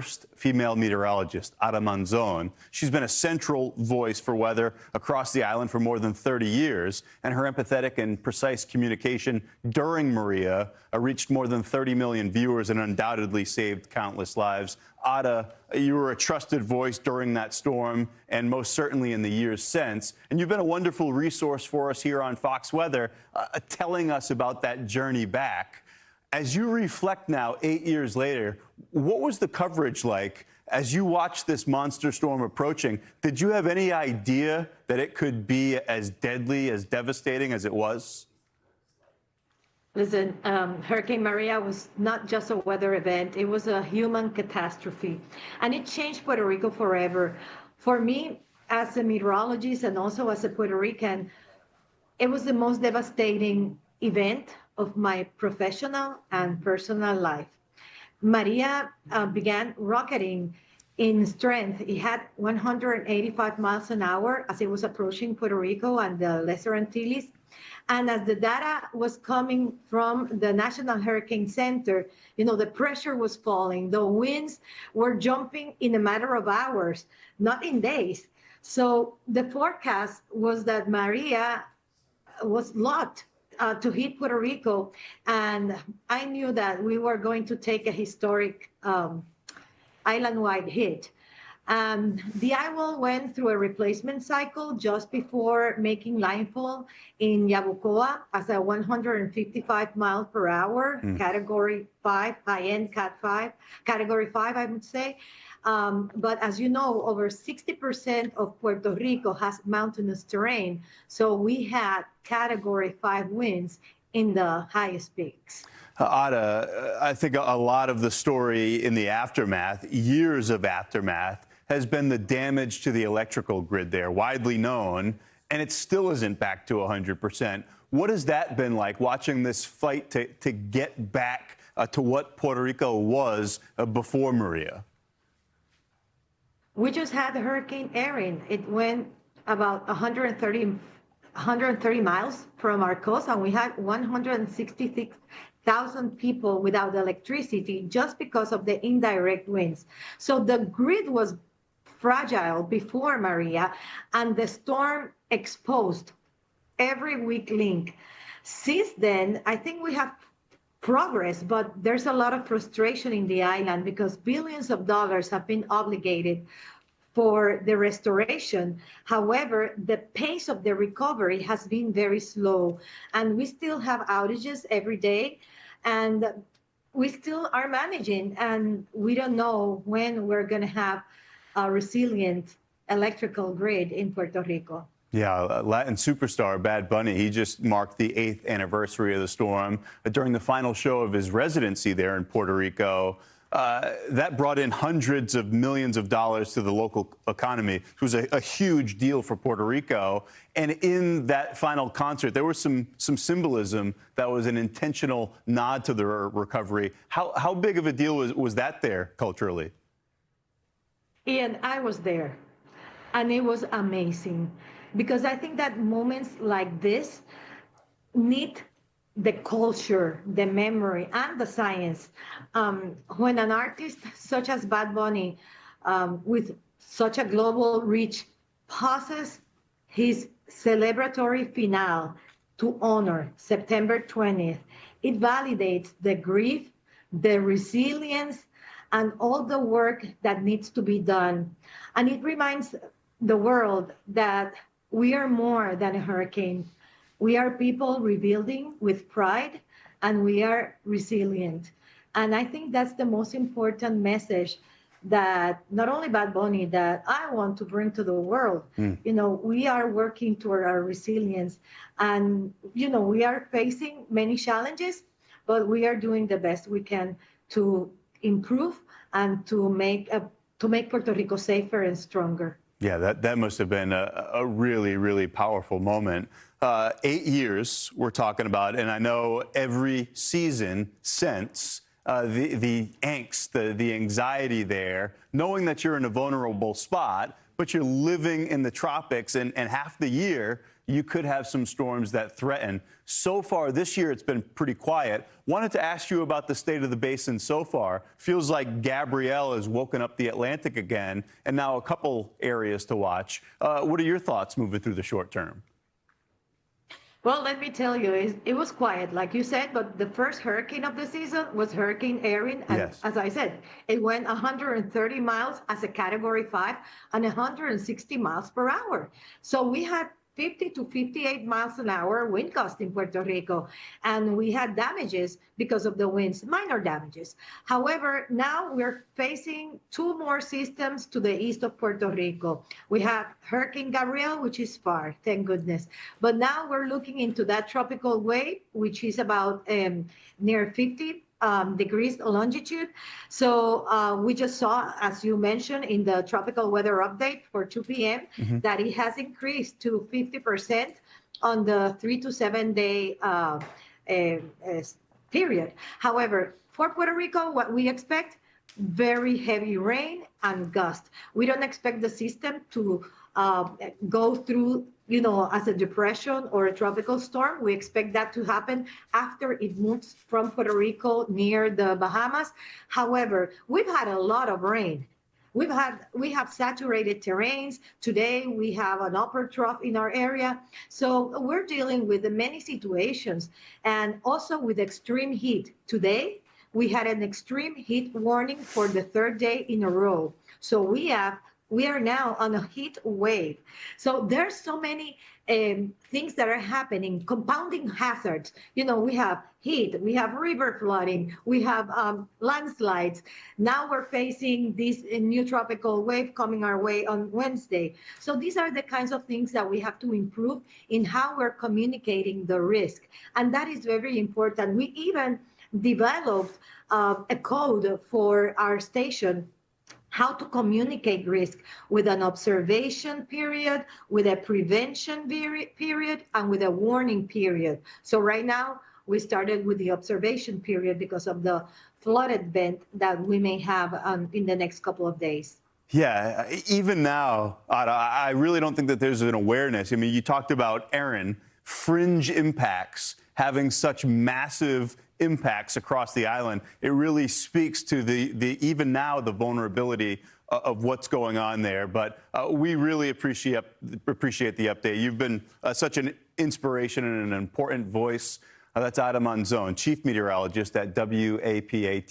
first female meteorologist, Ada Monzón. She's been a central voice for weather across the island for more than 30 years, and her empathetic and precise communication during Maria reached more than 30 million viewers and undoubtedly saved countless lives. Ada, you were a trusted voice during that storm and most certainly in the years since, and you've been a wonderful resource for us here on Fox Weather, telling us about that journey back. As you reflect now, 8 years later, what was the coverage like as you watched this monster storm approaching? Did you have any idea that it could be as deadly, as devastating as it was? Listen, Hurricane Maria was not just a weather event, it was a human catastrophe. And it changed Puerto Rico forever. For me, as a meteorologist and also as a Puerto Rican, it was the most devastating event of my professional and personal life. Maria began rocketing in strength. It had 185 miles an hour as it was approaching Puerto Rico and the Lesser Antilles. And as the data was coming from the National Hurricane Center, you know, the pressure was falling. The winds were jumping in a matter of hours, not in days. So the forecast was that Maria was locked to hit Puerto Rico, and I knew that we were going to take a historic island-wide hit. The IWOL went through a replacement cycle just before making landfall in Yabucoa as a 155 miles per hour, Category 5, high-end Cat 5, Category 5, I would say. But as you know, over 60% of Puerto Rico has mountainous terrain. So we had Category 5 winds in the highest peaks. Ada, I think a lot of the story in the aftermath, years of aftermath, has been the damage to the electrical grid there, widely known, and it still isn't back to 100%. What has that been like, watching this fight to get back to what Puerto Rico was before Maria? We just had the Hurricane Erin. It went about 130 miles from our coast, and we had 166,000 people without electricity just because of the indirect winds. So the grid was fragile before Maria, and the storm exposed every weak link. Since then, I think we have progress, but there's a lot of frustration in the island because billions of dollars have been obligated for the restoration. However, the pace of the recovery has been very slow, and we still have outages every day, and we still are managing, and we don't know when we're going to have a resilient electrical grid in Puerto Rico. Yeah, Latin superstar Bad Bunny, he just marked the 8th anniversary of the storm during the final show of his residency there in Puerto Rico. That brought in hundreds of millions of dollars to the local economy. It was a huge deal for Puerto Rico. And in that final concert, there was some symbolism that was an intentional nod to the recovery. How big of a deal was that there culturally? Ian, I was there, and it was amazing, because I think that moments like this need the culture, the memory, and the science. When an artist such as Bad Bunny, with such a global reach, pauses his celebratory finale to honor September 20th, it validates the grief, the resilience, and all the work that needs to be done. And it reminds the world that we are more than a hurricane. We are people rebuilding with pride, and we are resilient. And I think that's the most important message that not only Bad Bunny, that I want to bring to the world. You know, we are working toward our resilience, and, you know, we are facing many challenges, but we are doing the best we can to improve and to make Puerto Rico safer and stronger. Yeah, that must have been a really, really powerful moment. 8 years we're talking about, and I know every season since, the angst, the anxiety there, knowing that you're in a vulnerable spot, but you're living in the tropics, and half the year you could have some storms that threaten. So far this year, it's been pretty quiet. Wanted to ask you about the state of the basin so far. Feels like Gabrielle has woken up the Atlantic again, and now a couple areas to watch. What are your thoughts moving through the short term? Well, let me tell you, it was quiet, like you said, but the first hurricane of the season was Hurricane Erin. And Yes. as I said, it went 130 miles as a Category 5 and 160 miles per hour. So we had 50 to 58 miles an hour wind gust in Puerto Rico. And we had damages because of the winds, minor damages. However, now we're facing two more systems to the east of Puerto Rico. We have Hurricane Gabrielle, which is far, thank goodness. But now we're looking into that tropical wave, which is about near 50 degrees longitude. So we just saw, as you mentioned, in the tropical weather update for 2 p.m., that it has increased to 50% on the 3 to 7 day period. However, for Puerto Rico, what we expect, very heavy rain and gust. We don't expect the system to go through, as a depression or a tropical storm. We expect that to happen after it moves from Puerto Rico near the Bahamas. However, we've had a lot of rain. We have saturated terrains. Today, we have an upper trough in our area. So we're dealing with many situations and also with extreme heat. Today, we had an extreme heat warning for the third day in a row. So we are now on a heat wave. So there's so many things that are happening, compounding hazards. We have heat, we have river flooding, we have landslides. Now we're facing this new tropical wave coming our way on Wednesday. So these are the kinds of things that we have to improve in how we're communicating the risk. And that is very important. We even developed a code for our station, how to communicate risk with an observation period, with a prevention period, and with a warning period. So right now, we started with the observation period because of the flood event that we may have in the next couple of days. Yeah, even now, Ada, I really don't think that there's an awareness. I mean, you talked about Erin, fringe impacts having such massive impacts across the island. It really speaks to the even now the vulnerability of what's going on there. But we really appreciate the update. You've been such an inspiration and an important voice. That's Ada Monzón, Chief Meteorologist at WAPA.